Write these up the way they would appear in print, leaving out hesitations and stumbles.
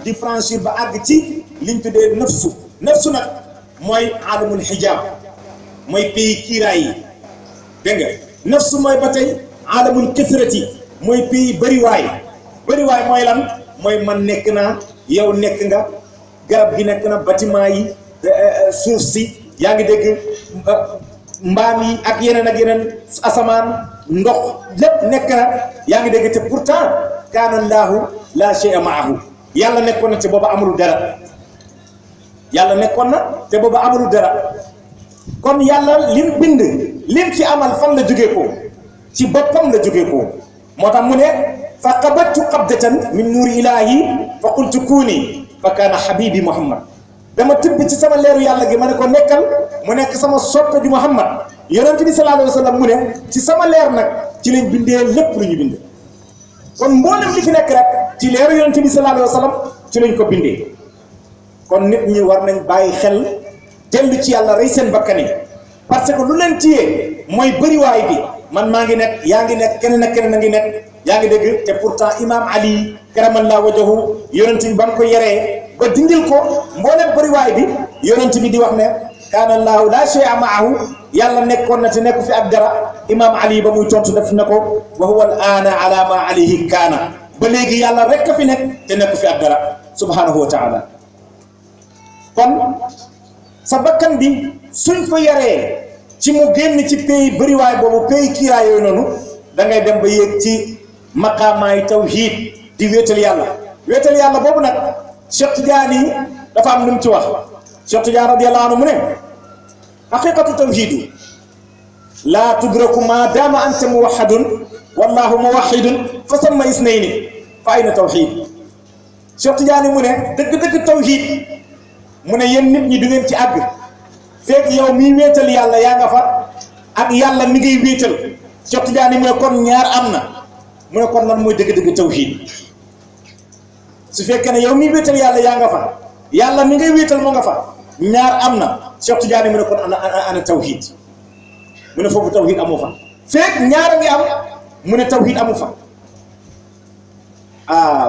di franchir ba àgg ci liñ tuddee nafsu nag mooy alamul xijaab mooy pays kiiraay yi dégg nga nafsu mooy ba tey alamul kasrati mooy pays bëriwaay mooy lan mooy man nekk naa yow nekk nga garab gi nekk na bâtiment yi suuf si yaa ngi dégg mbaam yi ak yeneen asamaan ndox lépp nekk na yaa ngi dégg te pourtant kaana allaahu laa shay'a ma'ahu yàlla nekkoon na te booba amul dara kon yàlla lim bind lim fi amal fan la jógee ko ci boppam la jógee ko moo tax mu ne fa qabattu qabdatan min nuuri ilaahi fa qultu kuuni fa kaana habibi muhammad dama tibb ci sama leeru yàlla gi ma ne ko nekkal mu nekk sama soppe di muhammad yonent bi sallallahu alayhi wa sallam mu ne ci sama leer nag ci lañ bindee lépp lu ñu bind kon mboolem li fi nekk rek ci leeru yonent bi sallallahu alayhi wa sallam ci lañ ko bindee kon nit ñi war nañ bàyyi xel dellu ci yàlla rey seen bakkan yi parce que lu leen téye mooy bëriwaay bi man maa ngi nekk yaa ngi nekk keneen ak keneen a ngi nekk yaa ngi dégg te pourtant imam ali karamallahu wajhahu yonent bi ba mu ko yeree ba dindil ko mboolem bëriwaay bi yonent bi di wax ne kaana allaahu laa shay'a ma'ahu yàlla nekkoon na te nekku fi ak dara imam ali ba muy tontu def na ko wa huwa al-aana ala ma alayhi kaana ba léegi yàlla rek a fi nekk te nekku fi ak dara subhanahu wa taala kon sa bakkan bi suñ ko yaree ci mu génn ci pays bëriwaay boobu pays kiiraay yooyu noonu da ngay dem ba yéeg ci maqaamaay tawhid di wéetal yàlla boobu nag Cheikh Tidiane dafa am lu mu ci wax Cheikh Tidiane radiyallahu anhu mu ne haqiqatu tawhidu laa tudraku ma daama anta muwahhadun wallahu muwahhidun fa samma isnayni fa ayna tawhid Cheikh Tidiane mu ne dëgg-dëgg tawhid mu ne yéen nit ñi du ngeen ci àgg fekk yow miy wéetal yàlla yaa nga fa ak yàlla mi ngay wéetal Cheikh Tidiane mu ne kon ñaar am na mu ne kon lan mooy dëgg-dëgg tawhid su fekkee ne yow miy wéetal yàlla yaa nga fa yàlla mi ngay wéetal moo nga fa ñaar am na Cheikh Tidiane mu ne kon ana tawhid mu ne foofu tawhid amu fa fekk ñaar a ngi am mu ne tawhid amu fa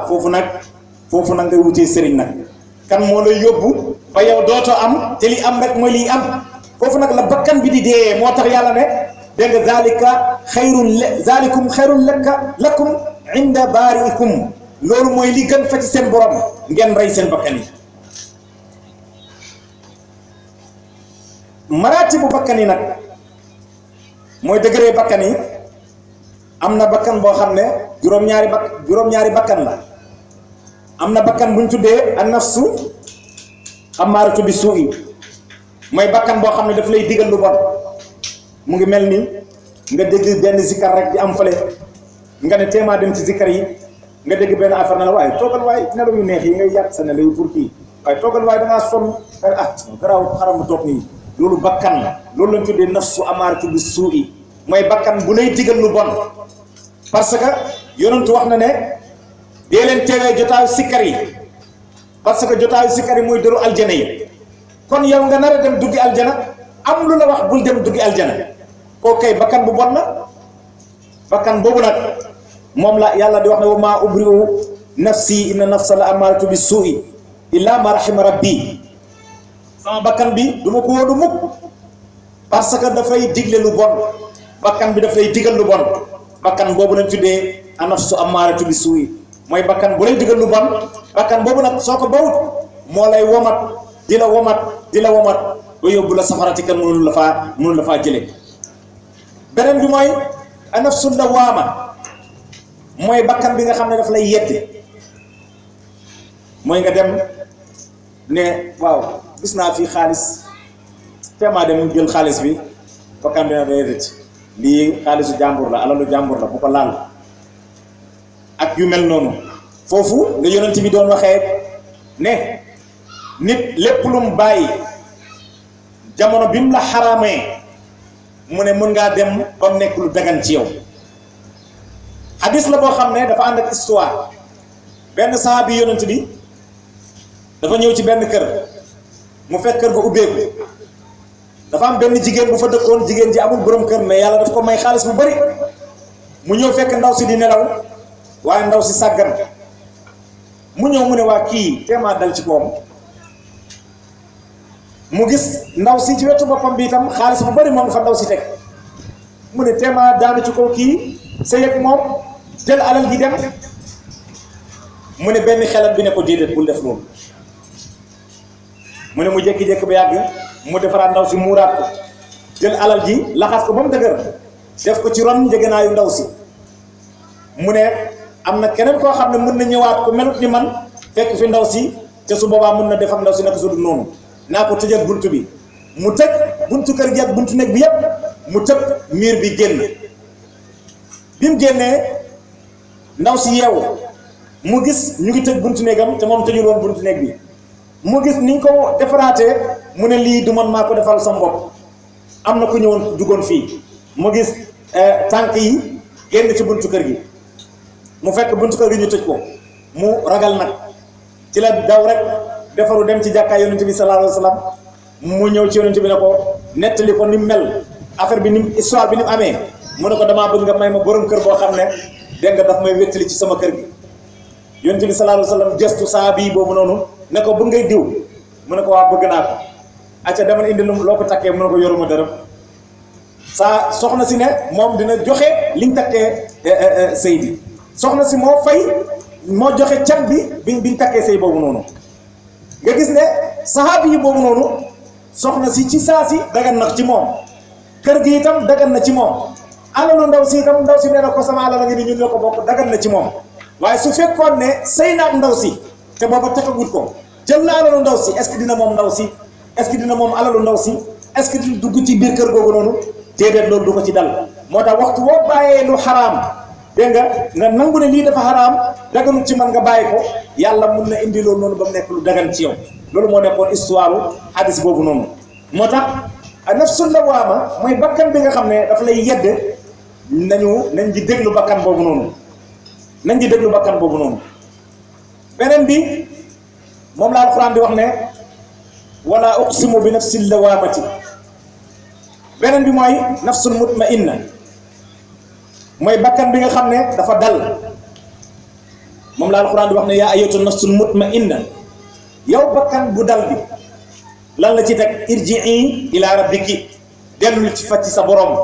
foofu nag ngay wutee sëriñ nag kan moo lay yóbbu ba yow dootoo am te li am rek mooy liy am foofu nag la bakkan bi di dee moo tax yàlla ne dégg nga zalikum xayrun lakum inda baariikum loolu mooy li gën fa ci seen borom ngeen rey seen bakkan yi maraati bu bakkan yi nag mooy degré bakkan yi am na bakkan boo xam ne juróom-ñaari bakkan la am na bakkan bu ñu tuddee an nafsu xamaaratu bi suu'i mooy bakkan boo xam ne daf lay digal lu bon mu ngi mel ni nga dégg benn zikkar rek di am fële nga ne téemaa dem ci zikkar yi nga dégg benn affaire na la waaye toogal waaye nelaw yu neex yi ngay yàq sa nelaw yu pour kii waaye toogal waaye dangaa sonn garaaw xaram bu toog nii loolu bakkan la loolu lañ tuddee nafsu amaaratu bi suu'i mooy bakkan bu lay digal lu bon parce que yonentu wax na ne dee leen teewee jotaayu sikkar yi parce que jotaayu sikkar yi mooy dëru aljana yi kon yow nga nar a dem duggi aljana am lu la wax bul dem duggi aljana koo kay bakkan bu bon la bakkan boobu nag moom la yàlla di wax ne wa maa ubri'u nafsi inna nafsa la amaaratu bi suu'i illa ma rahima rabbi sama bakkan bi du ma ko wóodu mukk parce que dafay digle lu bon bakkan bi dafay digal lu bon bakkan boobu lañ tuddee a nafsu amaaratu bi suu'i mooy bakkan bu lay digal lu bon bakkan boobu nag soo ko bawut moo lay womat di la womat ba yóbbu la safarati kan mënul la faa jëlee beneen bi mooy a nafsu lawaama mooy bakkan bi nga xam ne daf lay yedde mooy nga dem ne waaw gis naa fii xaalis teemaa dem jël xaalis bi bakkan bi na day rëcc lii xaalisu jàmbur la alalu jàmbur la bu ko laal ak yu mel noonu foofu nga yonent bi doon waxee ne nit lépp lu mu bàyyi jamono bi mu la xaraamee mu ne mën ngaa dem ba mu nekk lu dagan ci yow hadis la boo xam ne dafa ànd ak histoire benn sahabi yonent bi dafa ñëw ci benn kër mu fekk kër ga ubbeeku dafa am benn jigéen bu fa dëkkoon jigéen ji amul borom kër mais yàlla daf ko may xaalis bu bari mu ñëw fekk ndaw si di nelaw waaye ndaw si sàggan mu ñëw mu ne waa kii teemaa dal ci koom mu gis ndaw si ci wetu boppam bi itam xaalis bu bari moom fa ndaw si teg mu ne teemaa daanu ci kaw kii sëy ak moom jël alal gi dem mu ne benn xelam bi ne ko déedéet bul def loolu mu ne mu jékki-jékki ba yàgg mu defaraat ndaw si muuraat ko jël alal ji laxas ko ba mu dëgër def ko ci ron njëgënaayu ndaw si mu ne am na keneen koo xam ne mën na ñëwaat ko melut ni man fekk fi ndaw si te su boobaa mën na def ak ndaw si naka su dul noonu naa ko tëjal buntu bi mu tëj buntu kër gi ak buntu néeg bi yépp mu tëb miir bi génn bi mu génnee ndaw si yeewu mu gis ñu ngi tëj buntu néegam te moom tëjul woon buntu néeg bi mu gis niñ ko defaraatee mu ne lii du man maa ko defal sama bopp am na ku ñëwoon duggoon fii mu gis tànk yi génn ci buntu kër gi mu fekk buntu kër gi ñu tëj ko mu ragal nag ci la daw rek defaru dem ci jàkkaay yonent bi sallallahu alayhi wa sallam mu ñëw ci yonent bi ne ko nettali ko ni mu mel affaire bi ni mu histoire bi ni mu amee mu ne ko damaa bëgg nga may ma borom kër boo xam ne dégg nga daf may wéttali ci sama kër gi yonent bi sallallahu alayhi wa sallam gestu saabi boobu noonu ne ko bëgg ngay diw mu ne ko waa bëgg naa ko acca demal indi loo ko takkee mu ne ko yoruma dërëm saa soxna si ne moom dina joxe liñ takkee sëy bi soxna si moo fay moo joxe can bi biñ takkee sëy boobu noonu nga gis ne saxaabi yi boobu noonu soxna si ci saa si dagan na ci moom kër gi itam dagan na ci moom alalu ndaw si itam ndaw si nee na ko sama alal nga ni ñun ñoo ko bokk dagan na ci moom waaye su fekkoon ne sëy na ak ndaw si te booba takkagut ko jël na alalu ndaw si est-ce que dina moom ndaw si est-ce que dina moom alalu ndaw si est-ce que dina dugg ci biir kër googu noonu déedéet loolu du ko ci dal moo tax waxtu boo bàyyee lu xaraam dégg nga nangu ne lii dafa xaraam daganut ci man nga bàyyi ko yàlla mun na indi loolu noonu ba mu nekk lu dagan ci yow loolu moo nekkoon histoire hadis boobu noonu moo tax nafsul lawaama mooy bakkan bi nga xam ne daf lay yedd nañ di déglu bakkan boobu noonu nañ di déglu bakkan boobu noonu beneen bi moom la alquran di wax ne wala uqsimu bi nafsil lawaamati beneen bi mooy nafsul mutmainna mooy bakkan bi nga xam ne dafa dal moom la alquran di wax ne yaa ayyatu nafsul mutmainna yow bakkan bu dal bi lan la ci teg irji'i ila rabbiki dellu ci fa ci sa borom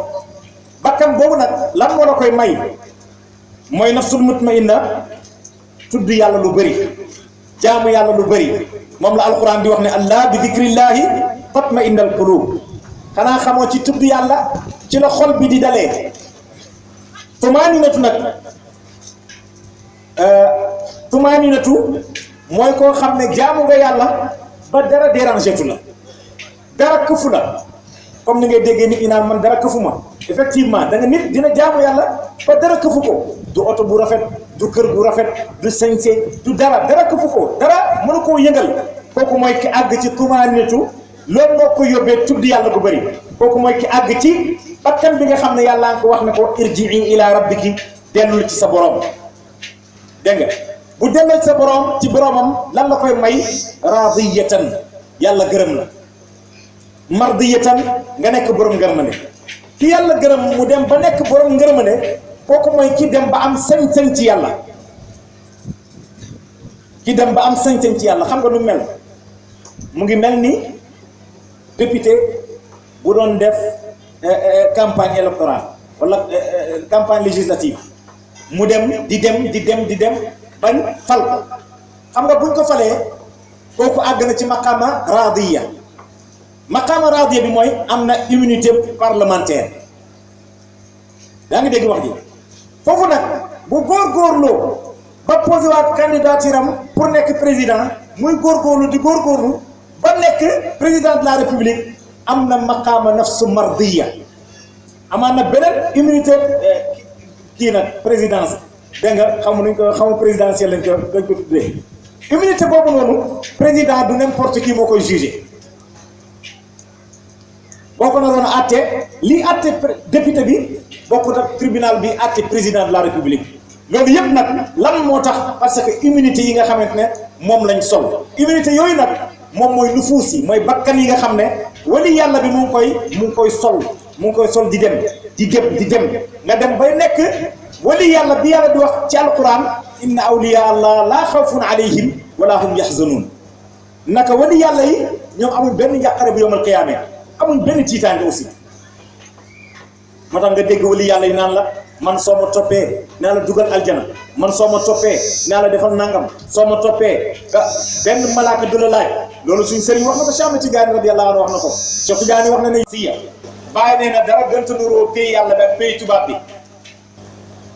bakkan boobu nag lan moo la koy may mooy nafsul mutmainna tudd yàlla lu bëri jaamu yàlla lu bëri moom la alquran di wax ne allah bi dikrillahi tatma'innal qulub xanaa xamoo ci tudd yàlla ci la xol bi di dalee tumaaninatu nag tumaaninatu mooy koo xam ne jaamu nga yàlla ba dara dérangé tu la dara këfu la comme ni ngay déggee nit ñi naan man dara këfu ma effectivement da nga nit dina jaamu yàlla ba dara këfu ko du oto bu rafet du kër bu rafet du sañse du dara këfu ko dara mënu koo yëngal kooku mooy ki àgg ci tumaaninatu loolu moo ko yóbbee tudd yàlla bu bëri kooku mooy ki àgg ci bakkan bi nga xam ne yàlla nga ko wax ne ko irji'i ila rabbiki dellul ci sa borom dégg nga bu delloo ci sa borom ci boromam lan la koy may radiyatan yàlla gërëm la mardiyatan nga nekk borom ngërmande ki yàlla gërëm mu dem ba nekk borom ngërmande kooku mooy ki dem ba am sañ-sañ ci yàlla ki dem ba am sañ-sañ ci yàlla xam nga nu mel mu ngi mel ni député bu doon def campagne électorale wala campagne législative mu dem di dem bañ fal ko xam nga buñ ko falee kooku àgg na ci maqaama radiya bi mooy am na immunité parlementaire yaa ngi dégg wax ji foofu nag bu góorgóorloo ba posé waat candidature am pour nekk président muy góorgóorlu di góorgóorlu ba nekk président de la république am na maqaama nafsu mardiya amaan na beneen immunité kii nag présidence dégg nga xamu présidentielle lañ ko tuddee immunité boobu noonu président du n'importe qui moo koy jugé boo ko naroon a àtte lii àtte député bi bokkut ak tribunal bi àtte président de la république loolu yëpp nag lan moo tax parce que immunité yi nga xamante ne moom lañ sol immunité yooyu nag moom mooy nufuus yi mooy bakkan yi nga xam ne wali yàlla bi mu ngi koy sol di dem nga dem bay nekk wali yàlla bi yàlla di wax ci alquran inna awliya allah la xawfun alayhim wala hum yaxzanuun naka wali yàlla yi ñoom amul benn njàqare bu yawmal qiyaama amul benn tiitaange aussi moo tax nga dégg wali yàlla yi naan la man soo ma toppee naa la dugal aljana man soo ma toppee naa la defal nangam soo ma toppee benn malaaka du la laaj loolu suñ sëriñ wax na ko Cheikh Ahmed Tidiane radiyallahu anhu wax na ko Cheikh Tidiane wax na ne siya bàyyi nee na dara gën a nuroo pays yàlla ba pays tubaab bi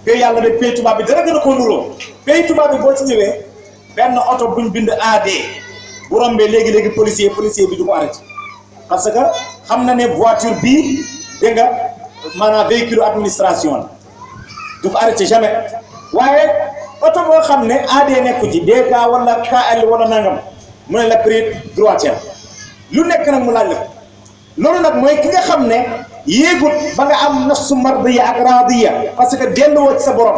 pays yàlla ba pays tubaab bi dara gën a koo nuroo pays tubaab bi boo ci ñëwee benn oto buñ bind AD bu rombee léegi policier bi du ko arrêté parce que xam na ne voiture bii dégg nga maanaam véhicule administration la du ko arrêté jamais waaye oto boo xam ne AD nekku ci DK wala KL wala nangam mu ne la prix droitière lu nekk nag mu laaj la loolu nag mooy ki nga xam ne yéegut ba nga am nafsu mardiya ak radiya parce que delluwoo ci sa borom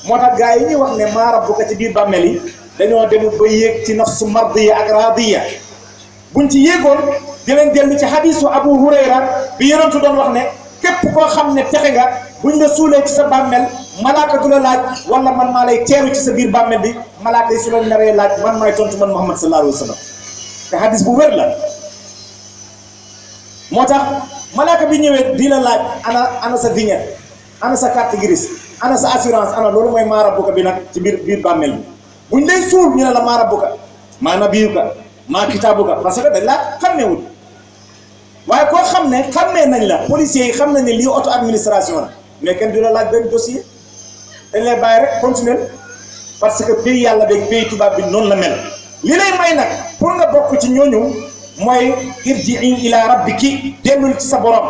moo tax gars yi ñuy wax ne maa rabbuka ci biir bàmmeel yi dañoo demul ba yéeg ci nafsu mardiya ak radiya buñ ci yéegoon dinañ dellu ci hadisu Abu Hurayra bi yonentu doon wax ne képp koo xam ne texe nga buñ la suulee ci sa bàmmeel malaaka du la laaj wala man maa lay teeru ci sa biir bàmmeel bi malaaka yi su la naree laaj man maay tontu man Muhammad sallallahu alayhi wa sallam te hadis bu wér la moo tax malaaka bi ñëwee di la laaj ana sa vignette ana sa carte grise ana sa assurance ana loolu mooy maa rabbuka bi nag ci biir bàmmeel bi buñ lay suul ñu ne la maa rabbuka maa nabiyuka maa kitaabuka parce que dañ laa xàmmeewul waaye koo xam ne xàmmee nañ la policiers yi xam nañ ne lii auto administration la mais kenn du la laaj benn dossier dañ lay bàyyi rek continuer parce que pays yàlla beeg pays tubaab bi noonu la mel li lay may nag pour nga bokk ci ñooñu mooy irji'i ila rabbiki dellul ci sa borom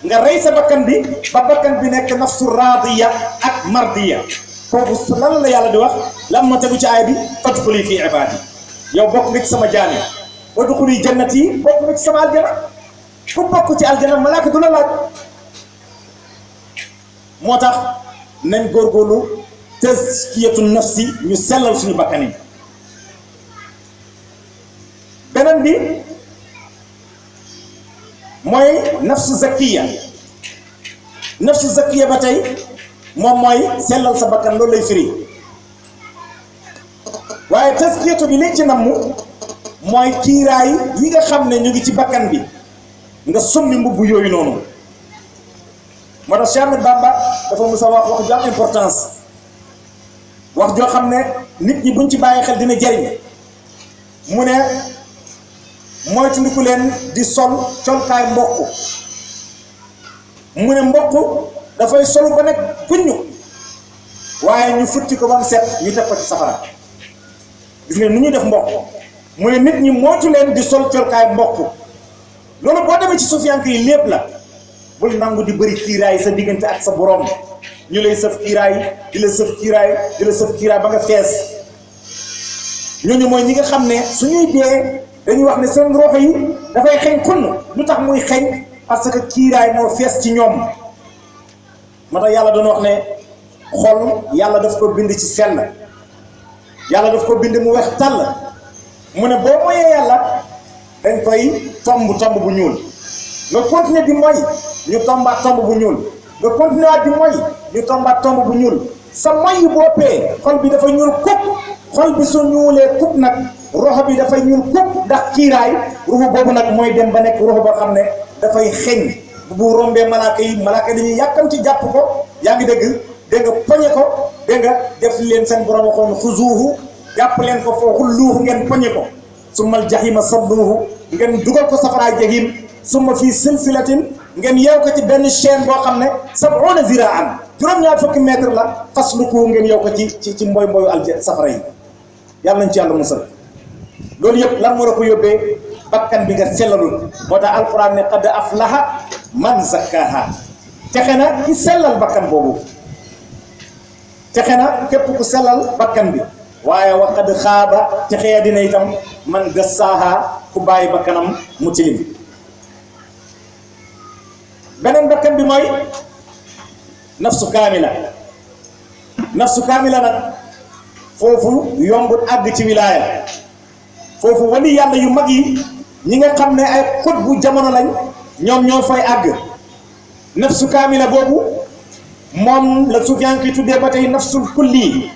nga rey sa bakkan bi ba bakkan bi nekk nafsu radiya ak mardiya foofu lan la yàlla di wax lan ma tegu ci aay bi fadxuli fi ibaadi yow bokk nga ci sama jaami wadxuli jannati bokk nga ci sama aljana ku bokk ci aljana malaaka du la laaj moo tax nañ góorgóorlu tazkiyatu nafsi ñu sellal suñu bakkan yi beneen bi mooy nafsu zakiya ba tey moom mooy sellal sa bakkan loolu lay firi waaye tazkiyatu bi li ci namm mooy kiiraay yi nga xam ne ñu ngi ci bakkan bi nga summi mbubb yooyu noonu moo tax Cheikh Ahmed Bamba dafa musa wax ju am importance wax joo xam ne nit ñi buñ ci bàyyi xel dina jariñ mu ne moytandiku leen di sol colkaay mboq mu ne mboq dafay solu ba nekk kuññu waaye ñu futti ko ba mu set ñu teg ko ci safara gis nga nu ñuy def mboq mu ne nit ñi moytu leen di sol colkaay mboq loolu boo demee ci sufiyanke yi lépp la bul nangu di bëri kiiraay sa diggante ak sa borom ñu lay sëf kiiraay di la sëf kiiraay ba nga fees ñooñu mooy ñi nga xam ne suñuy dee dañuy wax ne seen roxo yi dafay xeeñ xunn lu tax muy xeeñ parce que kiiraay moo fees ci ñoom moo tax yàlla doon wax ne xol yàlla daf ko bind ci sell yàlla daf ko bind mu weex tàll mu ne boo moyee yàlla dañ koy tomb bu ñuul nga continuer di moy ñu tombaat tomb bu ñuul nga continuer waat di moy ñu tombaat tomb bu ñuul sa moy yi boppee xol bi dafa ñuul kub xol bi su ñuulee kub nag roxo bi dafay ñuul kub ndax kiiraay ruuxu boobu nag mooy dem ba nekk ruuxu boo xam ne dafay xeeñ bu rombee malaaka yi dañuy yàkkam ci jàpp ko yaa ngi dégg nga poñe ko dégg nga def leen seen borom waxoon xuzuuhu jàpp leen ko foo xulluuhu ngeen poñe ko summal jahima salluuhu ngeen dugal ko safara jahim summa fii silsilatin ngeen yeew ko ci benn chaîne boo xam ne 70 ziraan juróom-ñaar fukki mètre la fasluku ngeen yeew ko ci mboy safara yi yàlla nañ ci yàlla musal loolu yëpp lan moo la ko yóbbee bakkan bi nga sellalul moo tax alquran ne qad aflaha man zakkaha texe na ki sellal bakkan boobu texe na képp ku sellal bakkan bi waaye wa qad xaaba texee dina itam man dassaaha ku bàyyi bakkanam mu tilim beneen bakkan bi mooy nafsu kaamila nag foofu yombut àgg ci wilaaya foofu wali yàlla yu mag yi ñi nga xam ne ay xut bu jamono lañ ñoom ñoo fay àgg nafsu kaamila boobu moom la sufyaan ki tuddee ba tey nafsul kulli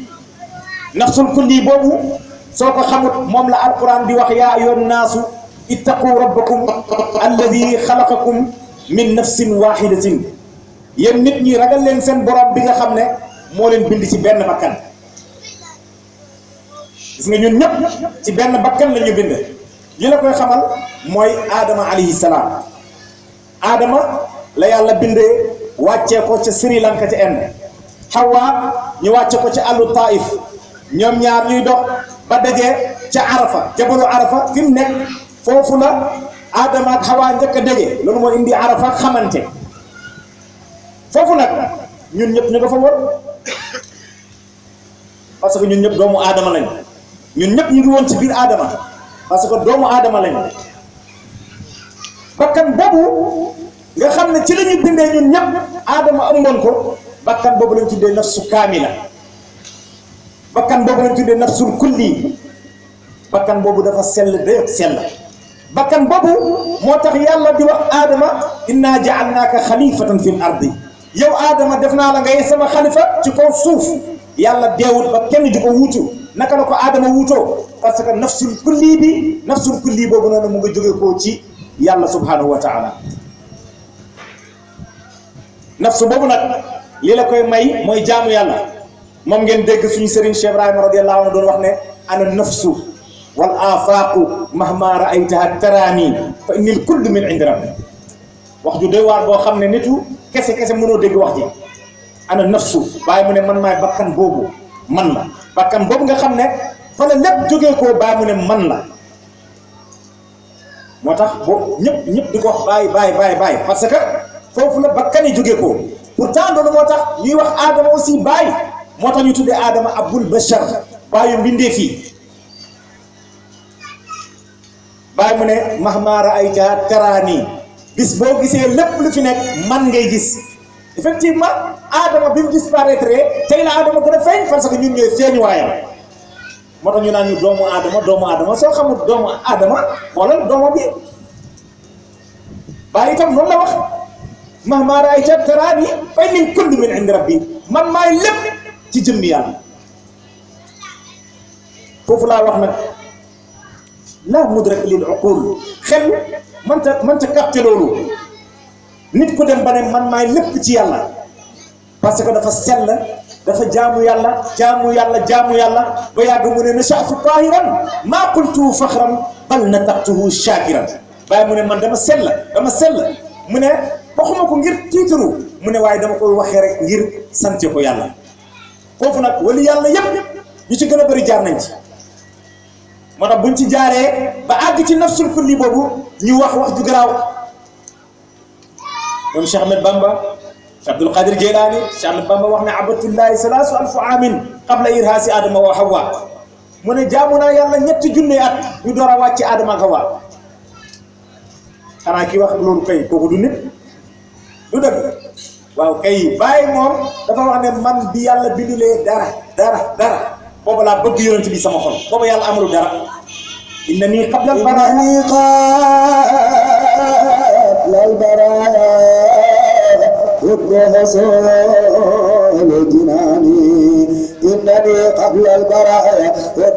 nafsul kulli boobu soo ko xamut moom la alquran di wax yaa ayyuhan naasu ittaqu rabbakum alladi xalaqakum min nafsin wahidatin yéen nit ñi ragal leen seen borom bi nga xam ne moo leen bind ci benn bakkan. gis nga ñun ñëpp ci benn bakkan la ñu bind li la koy xamal mooy Adama alayhi salaam. Adama la yàlla bindee wàccee ko ca Sri Lanka ca Inde. Hawa ñu wàcce ko ca àllu Taif ñoom ñaar ñuy dox ba dajee ca Arafa jabalu Arafa fi mu nekk foofu la Adama ak Hawa njëkk a daje loolu moo indi Arafa xamante foofu nag ñun ñëpp ñu nga fa woon parce que ñun ñëpp doomu Adama lañ ñun ñëpp ñu ngi woon ci biir Adama parce que doomu Adama lañ bakkan boobu nga xam ne ci la ñu bindee ñun ñëpp Adama ëmboon ko bakkan boobu lañ tuddee nafsu kaamila bakkan boobu lañ tuddee nafsul kulli bakkan boobu dafa sell day sell bakkan boobu moo tax yàlla di wax Adama inna ja'alnaaka xalifatan fil ardi yow Adama def naa la ngay sama xalifa ci kaw suuf yàlla deewul ba kenn di ko wuutu naka la ko Adama wuutoo parce que nafsul kulli boobu noonu mu nga jóge koo ci yàlla subhanahu wa taala nafsu boobu nag li la koy may mooy jaamu yàlla moom ngeen dégg suñu sëriñ Cheikh Ibrahima radiyallahu anhu doon wax ne ana nafsu wal afaqu mahma ra'aytaha tarani fa innil kullu min indi rabbi wax ju doy waar boo xam ne nitu kese mënoo dégg wax ji ana nafsu bàyyi mu ne man maay bakkan boobu man la bakkan boobu nga xam ne fa la lépp jógee koo bàyyi mu ne man la moo tax boobu ñëpp di ko wax bàyyi parce que foofu la bakkan yi jógee koo pourtant loolu moo tax ñuy wax Adama aussi bàyyi moo tax ñu tuddee Adama abul bashar bàyyu mbindee fii bàyyi mu ne mahma ra'ayta tarani bis boo gisee lépp lu fi nekk man ngay gis effectivement Adama bi mu disparaître tey la Adama gën a feeñ parce que ñun ñooy feeñu waayam moo tax ñu naan ñu doomu Adama soo xamul doomu Adama xoolal doomam bi bàyyi itam noonu la wax mahma ra'ayta tarani fa innal kullu min indi rabbi man maay lépp ci jëmmi yàlla foofu laa wax nag la mudrak lil uqul xel mënta capter loolu nit ku dem ba ne man maay lépp ci yàlla parce que dafa sell dafa jaamu yàlla ba yàgg mu ne nasha'tu tahiran maa qultu fakhran bal nataqtuhu shakiran bàyyi mu ne man dama sell mu ne waxuma ko ngir tiitaru mu ne waaye dama koy waxee rek ngir sante ko yàlla foofu nag wali yàlla yépp ñu ci gën a bëri jaar nañ ci moo tax buñ ci jaaree ba àgg ci nafsul kulli boobu ñu wax ju garaaw ñoom Cheikh Ahmed Bamba Cheikh Abdul Qadir Jilani Cheikh Ahmed Bamba wax ne abatullahi salaasu alfu aamin qabla irhaasi Adama wa Hawa mu ne jaamu naa yàlla 3 junne at ñu door a wàcc Adama ak Hawa xanaa kii wax loolu kay kooku du nit du dëgg waaw kay bàyyi moom dafa wax ne man bi yàlla bindulee dara booba laa bëgg yonent bi sama xol booba yàlla amul dara innani qabla al-baraaya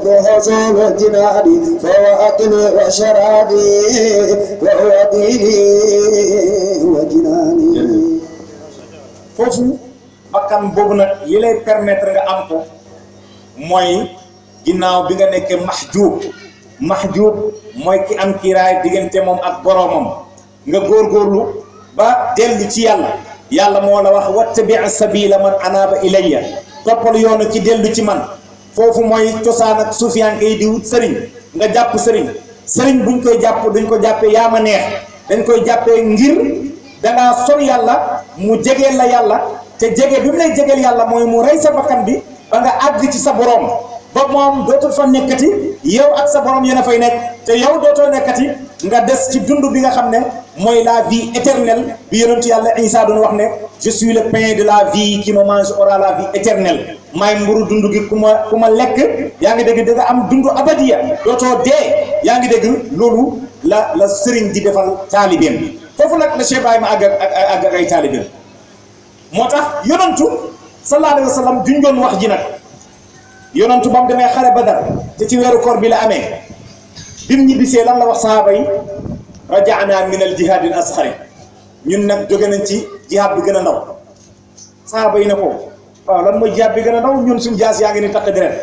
حصول جناني فهو أكلي وشرابي وهو ديني وجناني foofu bakkan boobu nag li lay permettre nga am ko mooy ginnaaw bi nga nekkee mahjub mooy ki am kiiraay diggante moom ak boroomam nga góorgóorlu ba dellu ci yàlla moo la wax wattabi' sabila man anaaba ilayya toppal yoonu ci dellu ci man foofu mooy cosaan ak suufiyanke yi di wut sëriñ nga jàpp sëriñ buñ koy jàpp duñ ko jàppee yaa ma neex dañ koy jàppee ngir dangaa sori yàlla mu jegeel la yàlla te jege bi mu lay jegeel yàlla mooy mu rey sa bakkan bi ba nga àgg ci sa borom ba moom dootul fa nekkati yow ak sa borom yéen a fay nekk te yow dootoo nekkati nga des ci dund bi nga xam ne mooy la vie éternelle bi yonentu yàlla Isa doon wax ne je suis le pain de la vie qui me mange aura la vie éternelle maay mburu dund gi ku ma lekk yaa ngi dégg da nga am dund abadiya dootoo dee yaa ngi dégg loolu la sëriñ di defal taalibeem foofu nag la Cheikh Ibrahima àgg ak ay taalibeem moo tax yonentu sallallahu alayhi wa sallam junjoon wax ji nag yonentu bam demee xare Badar te ci weeru koor bi la amee bim ñibbisee lan la wax sahaaba yi rajaana min al jihad al asxari ñun nag jóge nañ ci jihaad bi gën a ndaw sahaaba yi ne ko waaw lan mooy jihaad bi gën a ndaw ñun suñ jaas yaa ngi ni takk deret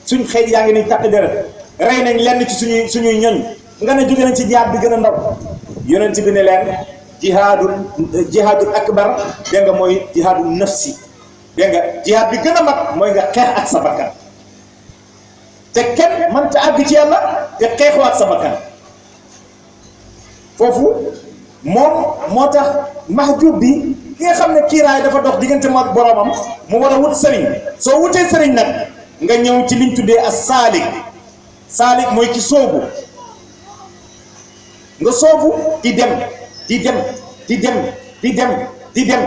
suñ xëy yaa ngi ni takk deret rey nañ lenn ci suñuy ñoñ nga ne jóge nañ ci jihaad bi gën a ndaw yonent bi ne leen jihaadul akbar dégg nga mooy jihaadul nafsi dégg nga jihaad bi gën a mag mooy nga xeex ak sa bakkan te kenn mënta àgg ci yàlla te xeexoo ak sa bakkan foofu moom moo tax mahjub bi ki nga xam ne kiiraay dafa dox diggante mag boromam mu war a wut sëriñ soo wutee sëriñ nag nga ñëw ci liñ tuddee as saalik saalik mooy ki soobu nga soobu di dem di dem di dem di dem di dem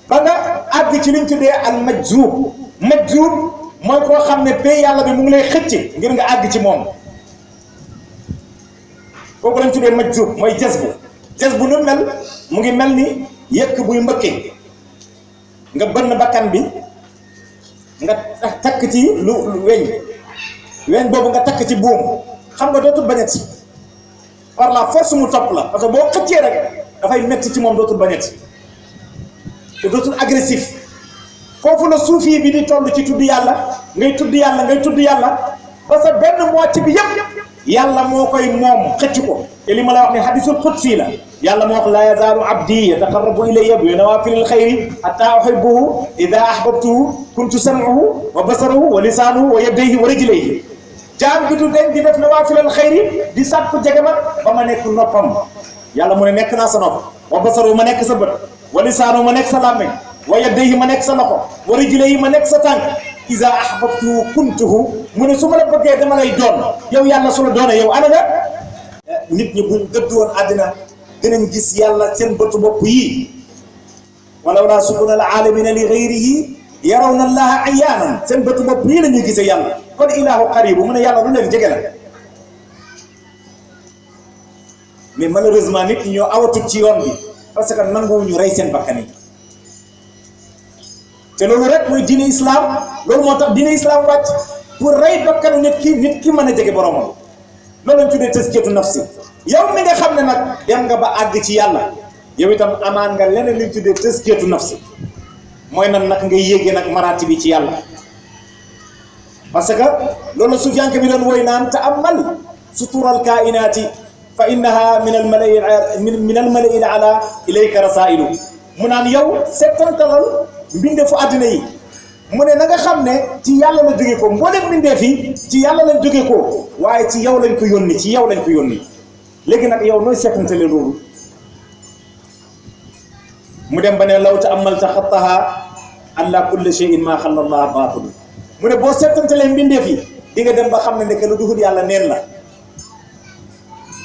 ba nga àgg ci liñ tuddee al majzub majzub mooy koo xam ne pay yàlla bi mu ngi lay xëcc ngir nga àgg ci moom kooku lañ tuddee majzub mooy jazbu nu mel mu ngi mel ni yëkk buy mbëkkee nga bënn bakkan bi nga takk ci lu weñ boobu nga takk ci buum xam nga dootul bañati par la force mu topp la parce que boo xëccee rek dafay metti ci moom dootul bañati te dootul agressif foofu la suufi bi di toll ci tudd yàlla ngay tudd yàlla ngay tudd yàlla parce que benn moitié bi yëpp yàlla moo koy moom xëcc ko te li ma la wax ne hadisul qudsi la yàlla moo wax la yazaalu abdi yataqarrabu ilayya bi nawaafilil xayri hatta uhibbuhu ida ahbabtuhu kuntu sam'uhu wa basarahu wa lisaanuhu wa yadayhi wa rijlayhi jaam bi du den di def nawaafilal xayri di sàkku jege ma ba ma nekk noppam yàlla mu ne nekk naa sa nopp wa basaruhu ma nekk sa bët wa lisaanuhu ma nekk sa làmmiñ wa yadayhi ma nekk sa loxo wa rijlayhi ma nekk sa tànk iza ahbabtuhu kuntuhu mu ne su ma la bëggee dama lay doon yow yàlla su la doonee yow ana nga nit ñi buñ gëddu woon àddina dinañ gis yàlla seen bëtu bopp yi walaw laa sukuna al aalamina li gayrihi yarawna allaha ayaanan seen bëtu bopp yi la ñuy gisee yàlla kon ilaahu qaribu mu ne yàlla lu leen jege la mais malheureusement nit ñi ñoo awatut ci yoon bi parce que nanguwuñu rey seen bakkan yi te loolu rek mooy diine islam loolu moo tax diine islam wàcc pour rey bakkanu nit ki mën a jege boromam loolu lañ tuddee tazkiyatu nafsi yow mi nga xam ne nag dem nga ba àgg ci yàlla yow itam amaan nga leneen liñ tuddee tazkiyatu nafsi mooy nan nag ngay yéegee nag maraati bi ci yàlla parce que loolu la sufiyanke bi doon woy naan ta'ammal sutural kainaati fa innaha min al malai ala ilayka rasailu mu naan yow settantalal mbindeefu àddina yi mu ne na nga xam ne ci yàlla la jóge ko mboolem mbindeef yi ci yàlla lañ jóge ko waaye ci yow lañ ko yónni ci yow lañ ko yónni léegi nag yow nooy seetantale loolu mu dem ba ne law ta'ammalta xattaha alla kulli shay'in ma xalla allah baatil mu ne boo seetantalee mbindeef yi di nga dem ba xam ne nekk lu duhul yàlla neen la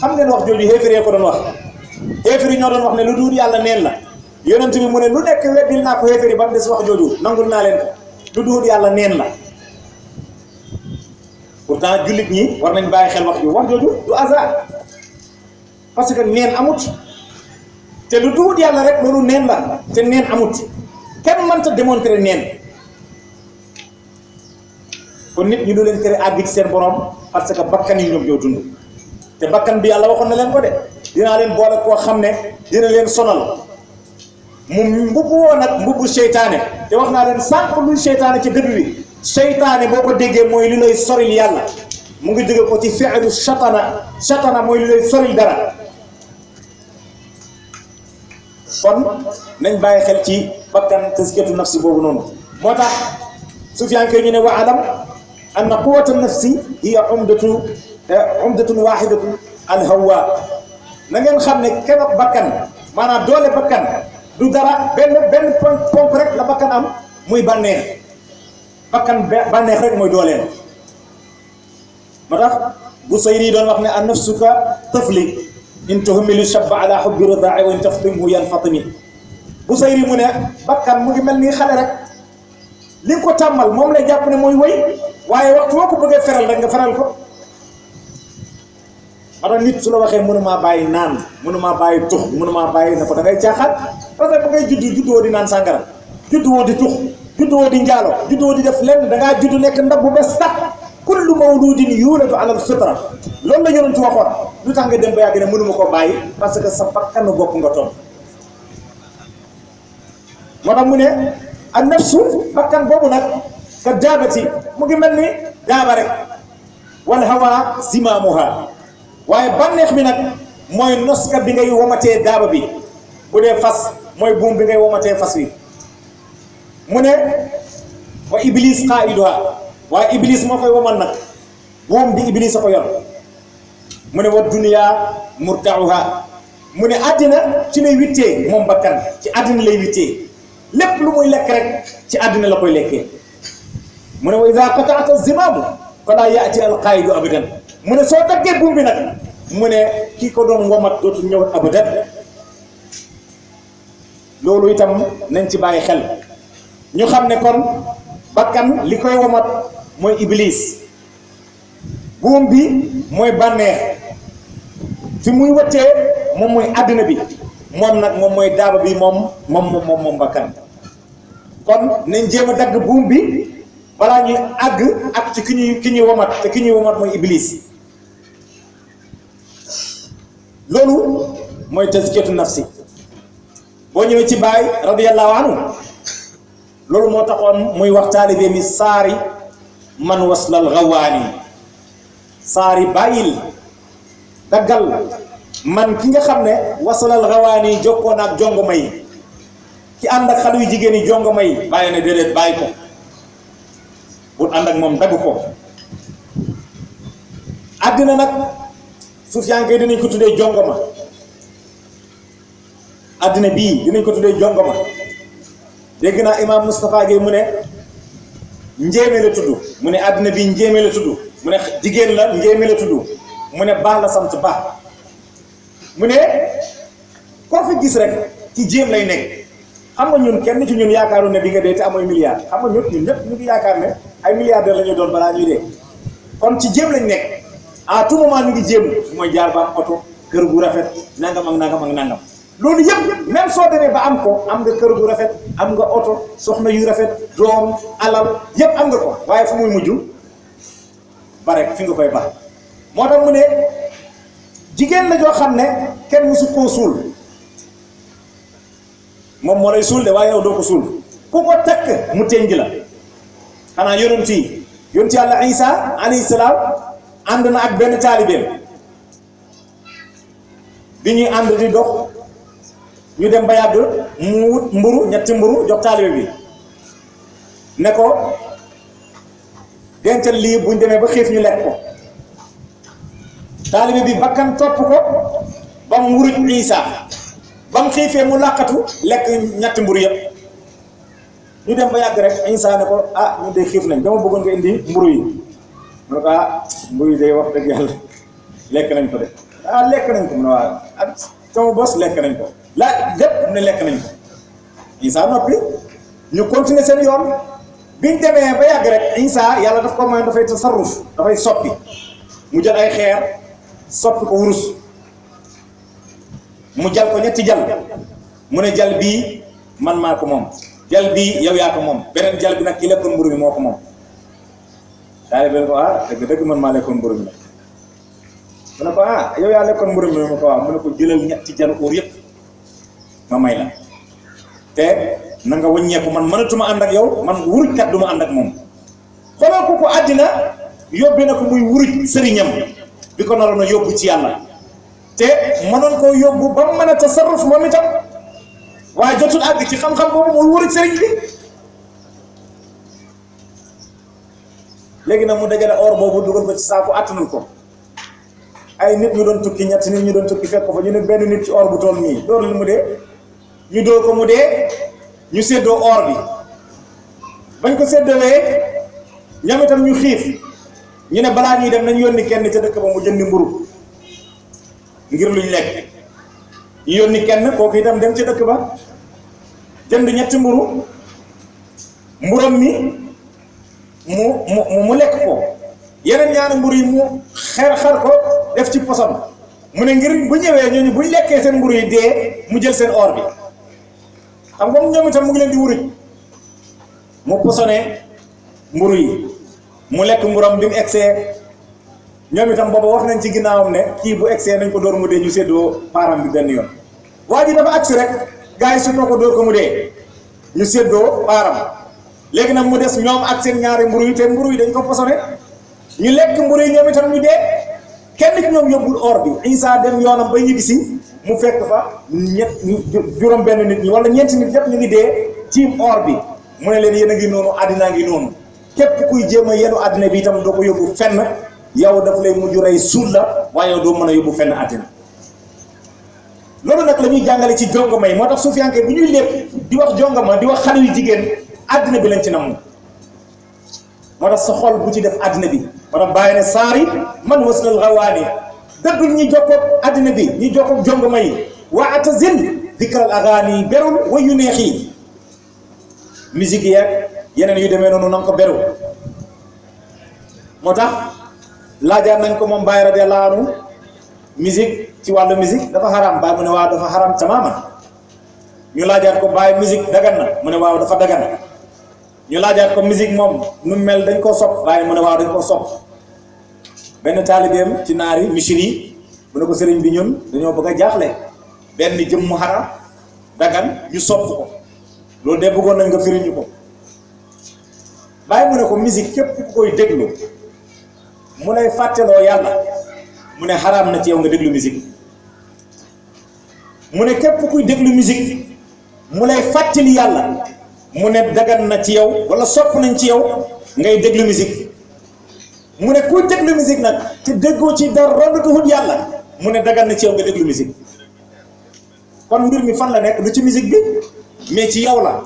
xam ngeen wax jooju xéeféree ko doon wax xéeféri ñoo doon wax ne lu duhul yàlla neen la yonent bi mu ne lu nekk weddil naa ko xéeféri ba mu des wax jooju nangul naa leen ko lu duhul yàlla neen la pourtant jullit ñi war nañ bàyyi xel wax jooju du hasard parce que neen amut te lu duhul yàlla rek loolu neen la te neen amut kenn mënta démontrer neen kon nit ñi du leen tere àgg ci seen borom parce que bakkan yi ñoom ñoo dund te bakkan bi yàlla waxoon na leen ko de dinaa leen boole koo xam ne dina leen sonal mu mbubbu woon nag mbubbu seytaane te wax naa leen sànq luy seytaane ci dëgg wi seytaane boo ko déggee mooy li lay soril yàlla mu ngi jóge ko ci fi'lu shatana mooy li lay soril dara kon nañ bàyyi xel ci bakkan tazkiyatu nafsi boobu noonu moo tax sufiyanke ñu ne wa alam anna quwwata nafsi hiya umdatun wahidatun al hawa na ngeen xam ne keroog bakkan maanaam doole bakkan du dara benn ponk rek la bakkan am muy bànneex bakkan bànneex rek mooy dooleen moo tax Busayri doon wax ne an nafsuka tafli in tuhmilu shabba ala hubbi ridaa'i wa in taftimhu yanfatimi Busayri mu ne bakkan mu ngi mel nii xale rek li nga ko tàmmal moom lay jàpp ne mooy wëy waaye waxtu boo ko bëggee feral rek nga feral ko moo tax nit su la waxee mënumaa bàyyi naan mënumaa bàyyi tux mënumaa bàyyi na ko da ngay caaxaan parce que ba ngay juddoo di naan sàngara juddoo di tux juddoo di njaalo juddoo di def lenn da ngaa juddu nekk ndab bu bees sax kullu mawludin yuladu ala al-fitra loolu la yonent waxoon lu tax nga dem ba yàgg ne mënuma koo bàyyi parce que sa bakkanu bopp nga toog moo tax mu ne an nafsu bakkan boobu nag ka daabati mu ngi mel ni daaba rek wal hawa zimaamuha waaye bànneex bi nag mooy noskat bi ngay womatee daaba bi bu dee fas mooy buum bi ngay womatee fas wi mu ne wa iblis qaiduha waaye iblis moo koy woman nag buum bi iblis a ko yor mu ne wa dunya murtauha mu ne àddina ci lay wittee moom bakkan ci àddina lay wittee lépp lu muy lekk rek ci àddina la koy lekkee mu ne wa ida qataata zimaamu fala yaati al qaidu abadan mu ne soo daggee buum bi nag mu ne kii ko doon womat dootul ñëw abadan loolu itam nañ ci bàyyi xel ñu xam ne kon bakkan li koy womat mooy iblis buum bi mooy bànneex fi muy wëttee moom mooy àddina bi moom nag moom mooy daaba bi moom bakkan kon nañ jéem a dagg buum bi balaa ñuy àgg ak ci ki ñuy womat te ki ñuy womat mooy iblis loolu mooy tazkiyatu nafsi boo ñëwee ci baay radiyallahu anhu loolu moo taxoon muy wax taalibe mi saari man waslal gawaani saari bàyyil daggal man ki nga xam ne wasalal gawaani jokkoon ak jongoma yi ki ànd ak xale yu jigéen yi jongoma yi bàyyi ne déedéet bàyyi ko bul ànd ak moom dagg ko àddina nag suufiyanke dinañ ko tuddee jongoma àddina bii dinañ ko tuddee jongoma dégg naa imaam Moustapha Gueye mu ne njéeme la tudd mu ne àddina bii njéeme la tudd mu ne jigéen la njéeme la tudd mu ne baax la sant baax mu ne koo fi gis rek ci jéem lay nekk xam nga ñun kenn ci ñun yaakaaru ne di nga dee te amoy milliards xam nga ñun ñëpp ñu ngi yaakaar ne ay milliardaires la ñuy doon balaa ñuy dee kon ci jéem lañ nekk à tout moment ñu ngi jéem mooy jaar ba am oto kër gu rafet nangam ak nangam ak nangam loolu yëpp même soo demee ba am ko am nga kër gu rafet am nga oto soxna yu rafet doom alal yëpp am nga ko waaye fu muy mujj ba rek fi nga koy baax moo tax mu ne jigéen la joo xam ne kenn musu koo suul moom moo lay suul de waaye yow doo ko suul ku ko takk mu tënj la xanaa yonent yàlla Isa alayhi salaam ànd na ak benn taalibeem bi ñuy ànd di dox ñu dem ba yàgg mu wut mburu ñetti mburu jox taalibe bi ne ko dencal lii buñ demee ba xiif ñu lekk ko taalibe bi bakkan topp ko ba mu wuruj Isa ba mu xiifee mu làqatu lekk ñetti mburu yëpp ñu dem ba yàgg rek Isa ne ko ah ñu de xiif nañ dama bëggoon nga indi mburu yi mu ne ko ah mburu yi day wax dëgg yàlla lekk nañ ko de ah lekk nañ ko mu ne waaw ak sama bos lekk nañ ko la lépp ne lekk nañ ko Isa noppi ñu continuer seen yoon biñ demee ba yàgg rek Isa yàlla daf ko mooy dafay tasarruf dafay soppi mu jël ay xeer soppi ko wurus mu jal ko ñetti jal mu ne jal bii man maa ko moom jal bii yow yaa ko moom beneen jal bi nag ki lekkoon mburu mi moo ko moom daal bi ko ah dëgg man maa lekkoon mburu mi nag mu ne ko ah yow yaa lekkoon mburu mi mu ko waaw mu ne ko jëlal ñetti jal óor yëpp ma may la te na nga wëññeeku man mënatuma ànd ak yow man wurujkat du ma ànd ak moom xoolal ko àddina yóbbee na ko muy wuruj sëriñam bi ko naroon a yóbbu ci yàlla te mënoon koo yóbbu ba mu mën a tasarruf moom itam waaye jotul àgg ci xam-xam boobu muy wuruj sëriñ bi léegi nag mu dajale or boobu dugal ko ci saako attanul ko ay nit ñu doon tukki ñetti nit ñu doon tukki fekk ko fa ñu ne benn nit ci or bu toll nii door lu mu dee ñu dóor ko mu dee ñu séddoo or bi bañ ko séddowee ñoom itam ñu xiif ñu ne balaa ñuy dem nañ yónni kenn ca dëkk ba mu jëndi mburu ngir luñ lekk ñu yónni kenn kooku itam dem ca dëkk ba jënd ñetti mburu mburam mi mu lekk ko yeneen ñaari mburu yi mu xar ko def ci poson mu ne ngir bu ñëwee ñooñu buñ lekkee seen mburu yi dee mu jël seen or bi xam nga ñoom itam mu ngi leen di wuruj mu posone mburu yi mu lekk mburam bi mu egsee ñoom itam booba wax nañ ci ginnaawam ne kii bu egsee nañ ko dóor mu dee ñu séddoo paaram bi benn yoon waa ji dafa agsi rek gars yi surtout ko dóor ko mu dee ñu séddoo paaram léegi nag mu des ñoom ak seen ñaari mburu yi te mburu yi dañ ko posone ñu lekk mburu yi ñoom itam ñu dee kenn ci ñoom yóbbul or bi Isa dem yoonam ba ñibbisi mu fekk fa juróom benn nit ñi wala ñeenti nit yëpp ñu ngi dee tiim or bi mu ne leen yéen a ngi noonu àddinaa ngi noonu képp kuy jéem a yenu àddina bi itam doo ko yóbbu fenn yow daf lay mujj rey suul la waaye yow doo mën a yóbbu fenn àddina loolu nag la ñuy jàngale ci jongama yi moo tax suufiyanke bu ñuy lépp di wax jongama di wax xale yu jigéen àddina bi lañ ci namm moo tax sa xol bu ci def àddina bi moo tax bàyyi ne saari man waslal rawaani dëddul ñi jokkoog àddina bi ñi jokkoog jongama yi wa atazil dikral agaani berul way yu neex yi musique yeeg yeneen yu demee noonu nanga ko beru moo tax laajaan nañ ko moom Baye radiyallahu anhu musique ci wàllu musique dafa xaram Baye mu ne waaw dafa xaram tamaman ñu laajaat ko Baye musique dagan na mu ne waaw dafa dagan ñu laajaat ko musique moom nu mel dañ koo sopp Baye mu ne waaw dañ koo sopp benn taalibeem ci naari misiri yi mu ne ko sëriñ bi ñun dañoo bëgg a jaaxle benn jëm mu xaram dagan ñu sopp ko loolu de bëggoon nañ nga firiñu ko Baye mu ne ko musique képp ku koy déglu mu lay fàtteloo yàlla mu ne xaraam na ci yow nga déglu musique mu ne képp kuy déglu musique mu lay fàttali yàlla mu ne dagan na ci yow wala sopp nañ ci yow ngay déglu musique mu ne kuy déglu musique nag te déggoo ci dara lu dul yàlla mu ne dagan na ci yow nga déglu musique kon mbir mi fan la nekk lu ci musique bi mais ci yow la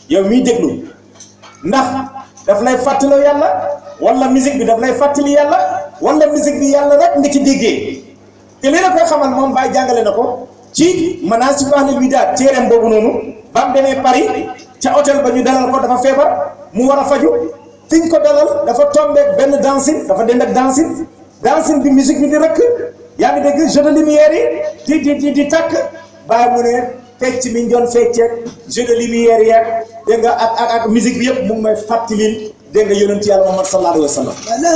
yow miy déglu ndax daf lay fàttaloo yàlla wala musique bi daf lay fàttali yàlla wala musique bi yàlla rek nga ci déggee te li la koy xamal moom Baye jàngale na ko ci Manaasib Ahlul Widaad téereem boobu noonu ba mu demee Paris ca hôtel ba ñu dalal ko dafa feebar mu war a faju fi ñu ko dalal dafa tombeek benn dancing dafa dend ak dancing bi musique bi di rëkk yaa ngi dégg jeu de lumière yi di tàkk Baye mu ne fecc mi ñu doon fecceeg jeu de lumière yeeg dégg nga ak musique bi yëpp mu ngi may fàttalil dégg nga yonent yàlla Muhammad sallallahu alayhi wa sallam ana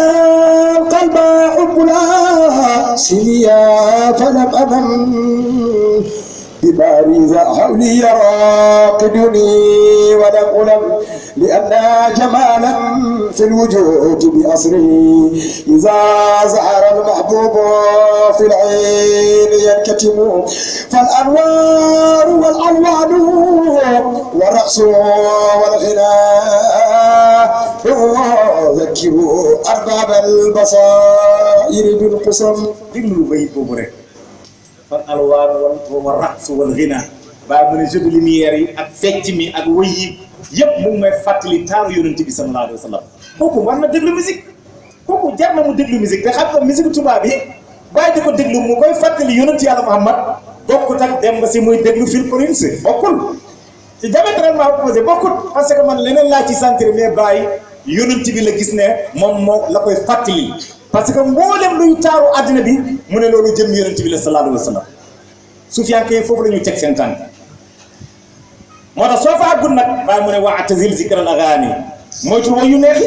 qalba hubbula siliya falam anam ببارز حولي يراقدني ولم ألم لأن جمالا في الوجود بأصره إذا ظهر المحبوب في العين ينكتم فالأنوار والألوان والرقص والغناء ذكروا أرباب البصائر بالقسم déglu bayit boobu rek fal alwaan wal raqs wal ghina Baye mu ne jeu de lumière yi ak fecc mi ak wëy yi yëpp mu ngi may fàttali taaru yonent bi sallallahu alayhi wa sallam kooku war na déglu musique kooku jar na mu déglu musique te xam nga musique tubaab bi Baye di ko déglu mu koy fàttali yonent yàlla Muhammad bokkut ak dem ba si muy déglu Phil Collins bokkul ci diamétralement opposé bokkut parce que man leneen laa ci sentir mais Baye yonent bi la gis ne moom moo la koy fàttali parce que mboolem luy taaru àddina bi mu ne loolu jëm yonent bi la sallallahu alayhi wa sallam sufiyanke yi foofu la ñuy teg seen tànk moo tax soo fa àggul nag Baye mu ne wa atazil zikral agaani moytu woy yu neexi